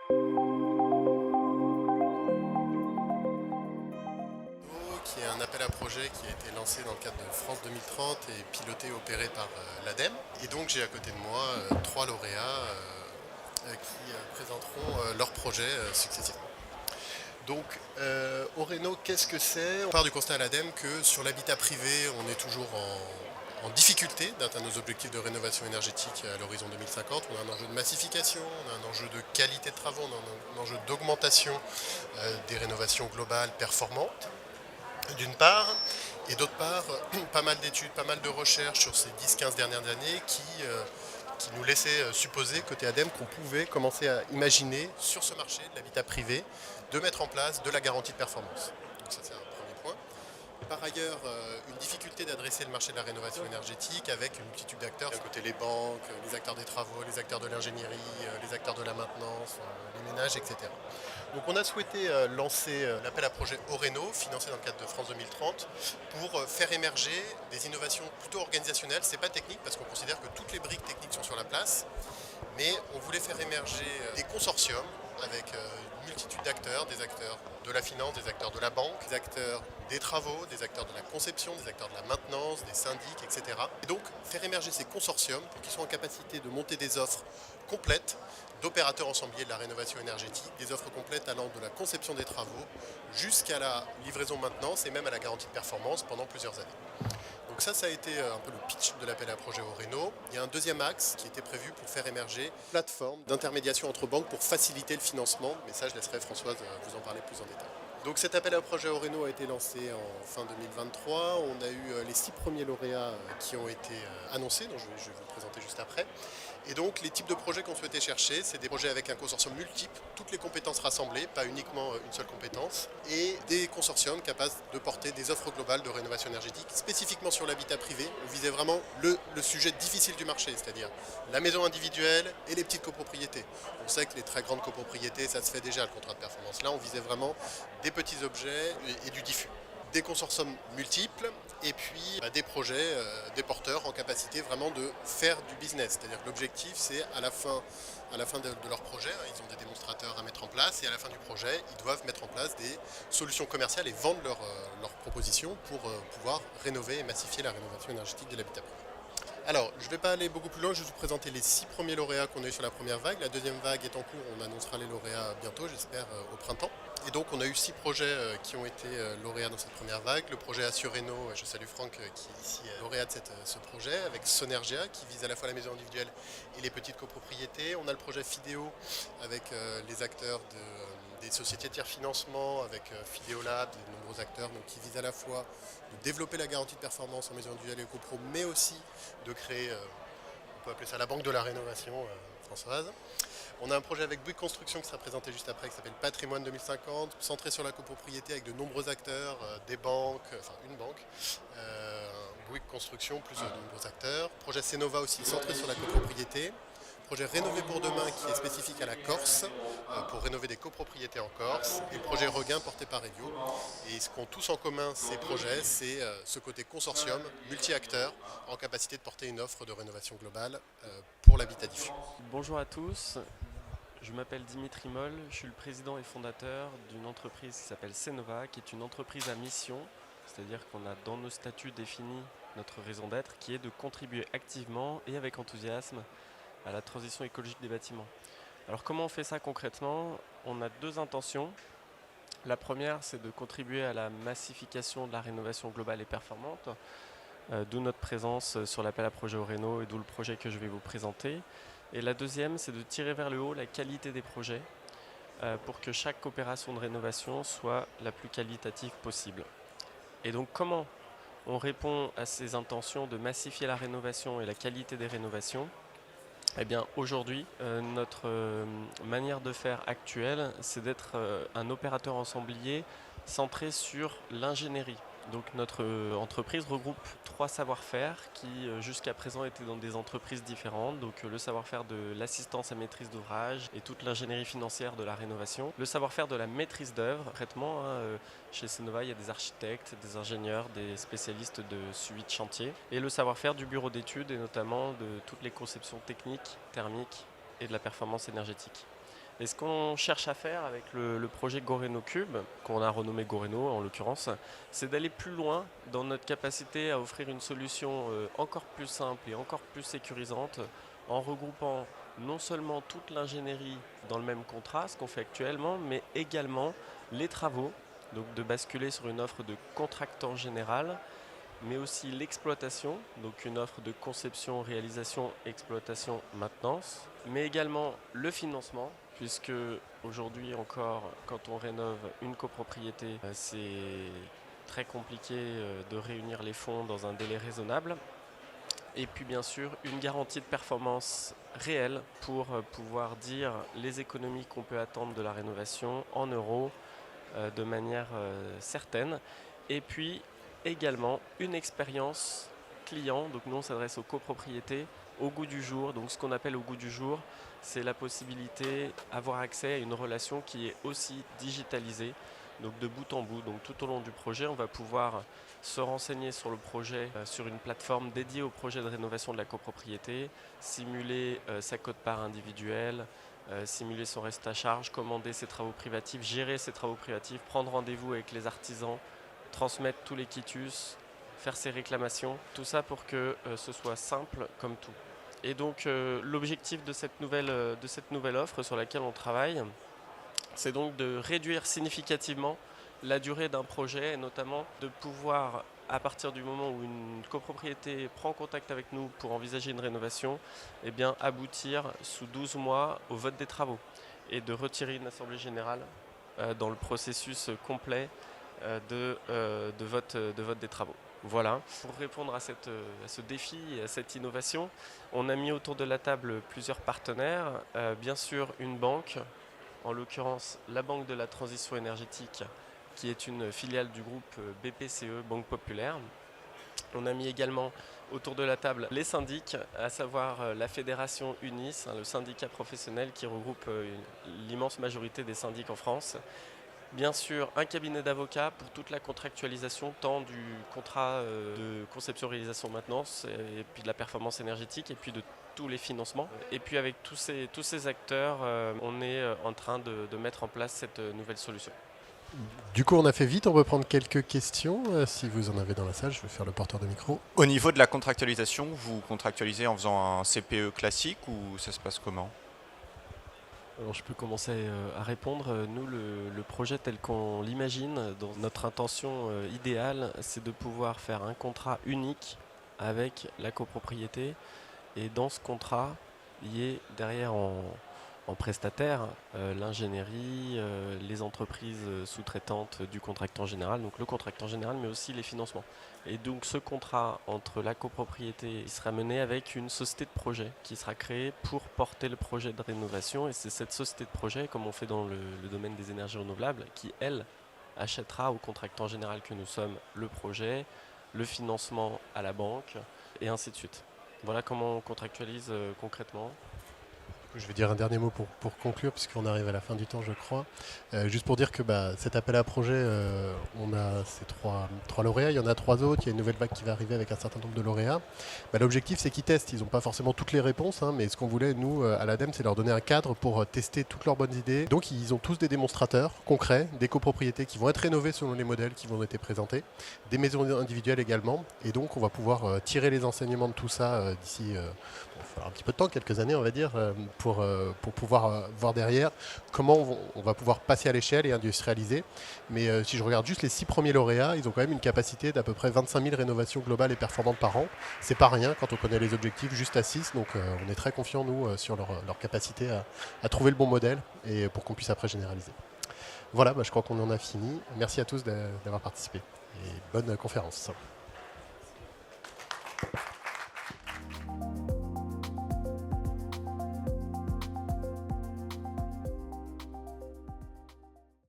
Qui est un appel à projet qui a été lancé dans le cadre de France 2030 et piloté et opéré par l'ADEME. Et donc j'ai à côté de moi trois lauréats qui présenteront leurs projets successivement. Donc Oreno, qu'est-ce que c'est? On part du constat à l'ADEME que sur l'habitat privé, on est toujours en difficulté d'atteindre nos objectifs de rénovation énergétique à l'horizon 2050. On a un enjeu de massification, on a un enjeu de qualité de travaux, on a un enjeu d'augmentation des rénovations globales performantes, d'une part, et d'autre part, pas mal d'études, pas mal de recherches sur ces 10-15 dernières années qui nous laissaient supposer, côté ADEME, qu'on pouvait commencer à imaginer sur ce marché de l'habitat privé de mettre en place de la garantie de performance. Donc ça, c'est un premier point. Par ailleurs, une difficulté d'adresser le marché de la rénovation énergétique avec une multitude d'acteurs. D'un côté, les banques, les acteurs des travaux, les acteurs de l'ingénierie, les acteurs de la maintenance, les ménages, etc. Donc on a souhaité lancer l'appel à projet Oreno, financé dans le cadre de France 2030, pour faire émerger des innovations plutôt organisationnelles. Ce n'est pas technique parce qu'on considère que toutes les briques techniques sont sur la place, mais on voulait faire émerger des consortiums avec une multitude d'acteurs, des acteurs de la finance, des acteurs de la banque, des acteurs des travaux, des acteurs de la conception, des acteurs de la maintenance, des syndics, etc. Et donc faire émerger ces consortiums pour qu'ils soient en capacité de monter des offres complètes d'opérateurs ensembliers de la rénovation énergétique, des offres complètes allant de la conception des travaux jusqu'à la livraison maintenance et même à la garantie de performance pendant plusieurs années. Donc ça a été un peu le pitch de l'appel à projet Oreno. Il y a un deuxième axe qui était prévu pour faire émerger une plateforme d'intermédiation entre banques pour faciliter le financement. Mais ça, je laisserai Françoise vous en parler plus en détail. Donc cet appel à projet Oreno a été lancé en fin 2023. On a eu les 6 premiers lauréats qui ont été annoncés, dont je vais vous présenter juste après. Et donc les types de projets qu'on souhaitait chercher, c'est des projets avec un consortium multiple, toutes les compétences rassemblées, pas uniquement une seule compétence, et des consortiums capables de porter des offres globales de rénovation énergétique, spécifiquement sur l'habitat privé. On visait vraiment le sujet difficile du marché, c'est-à-dire la maison individuelle et les petites copropriétés. On sait que les très grandes copropriétés, ça se fait déjà le contrat de performance. Là, on visait vraiment des petits objets et du diffus. Des consortiums multiples et puis des projets, des porteurs en capacité vraiment de faire du business. C'est-à-dire que l'objectif, c'est à la fin de leur projet, ils ont des démonstrateurs à mettre en place et à la fin du projet, ils doivent mettre en place des solutions commerciales et vendre leurs propositions pour pouvoir rénover et massifier la rénovation énergétique de l'habitat. Alors, je ne vais pas aller beaucoup plus loin, je vais vous présenter les 6 premiers lauréats qu'on a eu sur la première vague. La deuxième vague est en cours, on annoncera les lauréats bientôt, j'espère au printemps. Et donc on a eu 6 projets qui ont été lauréats dans cette première vague. Le projet Assureno, je salue Franck qui est ici lauréat de ce projet, avec Sonergia qui vise à la fois la maison individuelle et les petites copropriétés. On a le projet Fideo avec les acteurs des sociétés de tiers financement, avec Fideo Lab, de nombreux acteurs donc, qui visent à la fois de développer la garantie de performance en maison individuelle et copro, mais aussi de créer, on peut appeler ça la banque de la rénovation, Françoise. On a un projet avec Bouygues Construction qui sera présenté juste après, qui s'appelle Patrimoine 2050, centré sur la copropriété avec de nombreux acteurs, des banques, enfin une banque, Bouygues Construction, plus de nombreux acteurs. Projet Cenova aussi, centré sur la copropriété. Projet Rénover pour demain qui est spécifique à la Corse, pour rénover des copropriétés en Corse. Et le projet Regain porté par Evio. Et ce qu'ont tous en commun ces projets, c'est ce côté consortium, multi-acteurs, en capacité de porter une offre de rénovation globale pour l'habitat diffus. Bonjour à tous, je m'appelle Dimitri Moll, je suis le président et fondateur d'une entreprise qui s'appelle Cenova, qui est une entreprise à mission, c'est-à-dire qu'on a dans nos statuts défini notre raison d'être, qui est de contribuer activement et avec enthousiasme à la transition écologique des bâtiments. Alors comment on fait ça concrètement? On a deux intentions. La première, c'est de contribuer à la massification de la rénovation globale et performante, d'où notre présence sur l'appel à projet Oreno et d'où le projet que je vais vous présenter. Et la deuxième, c'est de tirer vers le haut la qualité des projets pour que chaque opération de rénovation soit la plus qualitative possible. Et donc comment on répond à ces intentions de massifier la rénovation et la qualité des rénovations? Eh bien aujourd'hui, notre manière de faire actuelle, c'est d'être un opérateur ensemblier centré sur l'ingénierie. Donc notre entreprise regroupe 3 savoir-faire qui jusqu'à présent étaient dans des entreprises différentes. Donc le savoir-faire de l'assistance à maîtrise d'ouvrage et toute l'ingénierie financière de la rénovation. Le savoir-faire de la maîtrise d'œuvre, concrètement, chez Cenova, il y a des architectes, des ingénieurs, des spécialistes de suivi de chantier. Et le savoir-faire du bureau d'études et notamment de toutes les conceptions techniques, thermiques et de la performance énergétique. Et ce qu'on cherche à faire avec le projet Goreno Cube, qu'on a renommé Goreno en l'occurrence, c'est d'aller plus loin dans notre capacité à offrir une solution encore plus simple et encore plus sécurisante en regroupant non seulement toute l'ingénierie dans le même contrat, ce qu'on fait actuellement, mais également les travaux, donc de basculer sur une offre de contractant général, mais aussi l'exploitation, donc une offre de conception, réalisation, exploitation, maintenance, mais également le financement, puisque aujourd'hui encore, quand on rénove une copropriété, c'est très compliqué de réunir les fonds dans un délai raisonnable. Et puis bien sûr, une garantie de performance réelle pour pouvoir dire les économies qu'on peut attendre de la rénovation en euros de manière certaine. Et puis également une expérience client, donc nous on s'adresse aux copropriétés, au goût du jour. Donc ce qu'on appelle au goût du jour, c'est la possibilité d'avoir accès à une relation qui est aussi digitalisée, donc de bout en bout. Donc tout au long du projet, on va pouvoir se renseigner sur le projet sur une plateforme dédiée au projet de rénovation de la copropriété, simuler sa quote-part individuelle, simuler son reste à charge, commander ses travaux privatifs, gérer ses travaux privatifs, prendre rendez-vous avec les artisans, transmettre tous les quitus, faire ses réclamations, tout ça pour que ce soit simple comme tout. Et donc l'objectif de cette nouvelle offre sur laquelle on travaille, c'est donc de réduire significativement la durée d'un projet et notamment de pouvoir, à partir du moment où une copropriété prend contact avec nous pour envisager une rénovation, eh bien, aboutir sous 12 mois au vote des travaux et de retirer une assemblée générale dans le processus complet de vote des travaux. Voilà, pour répondre à ce défi et à cette innovation, on a mis autour de la table plusieurs partenaires, bien sûr une banque, en l'occurrence la Banque de la Transition énergétique, qui est une filiale du groupe BPCE, Banque Populaire. On a mis également autour de la table les syndics, à savoir la Fédération UNIS, le syndicat professionnel qui regroupe l'immense majorité des syndics en France. Bien sûr, un cabinet d'avocats pour toute la contractualisation, tant du contrat de conception, réalisation, maintenance, et puis de la performance énergétique, et puis de tous les financements. Et puis avec tous ces acteurs, on est en train de mettre en place cette nouvelle solution. Du coup, on a fait vite, on peut prendre quelques questions. Si vous en avez dans la salle, je vais faire le porteur de micro. Au niveau de la contractualisation, vous contractualisez en faisant un CPE classique ou ça se passe comment ? Alors je peux commencer à répondre. Nous, le projet tel qu'on l'imagine, dans notre intention idéale, c'est de pouvoir faire un contrat unique avec la copropriété. Et dans ce contrat, il y ait derrière en prestataire l'ingénierie, les entreprises sous-traitantes du contractant général, donc le contractant général, mais aussi les financements. Et donc ce contrat entre la copropriété, il sera mené avec une société de projet qui sera créée pour porter le projet de rénovation. Et c'est cette société de projet, comme on fait dans le domaine des énergies renouvelables, qui, elle, achètera au contractant général que nous sommes le projet, le financement à la banque, et ainsi de suite. Voilà comment on contractualise concrètement. Je vais dire un dernier mot pour conclure, puisqu'on arrive à la fin du temps, je crois. Juste pour dire que cet appel à projet, on a ces trois lauréats, il y en a 3 autres, il y a une nouvelle vague qui va arriver avec un certain nombre de lauréats. L'objectif, c'est qu'ils testent. Ils n'ont pas forcément toutes les réponses, mais ce qu'on voulait, nous, à l'ADEME, c'est leur donner un cadre pour tester toutes leurs bonnes idées. Donc, ils ont tous des démonstrateurs concrets, des copropriétés qui vont être rénovées selon les modèles qui vont être présentés, des maisons individuelles également. Et donc, on va pouvoir tirer les enseignements de tout ça d'ici... il va falloir un petit peu de temps, quelques années, on va dire, pour pouvoir voir derrière comment on va pouvoir passer à l'échelle et industrialiser. Mais si je regarde juste les 6 premiers lauréats, ils ont quand même une capacité d'à peu près 25 000 rénovations globales et performantes par an. C'est pas rien quand on connaît les objectifs juste à 6. Donc on est très confiants, nous, sur leur capacité à trouver le bon modèle et pour qu'on puisse après généraliser. Voilà, je crois qu'on en a fini. Merci à tous d'avoir participé et bonne conférence.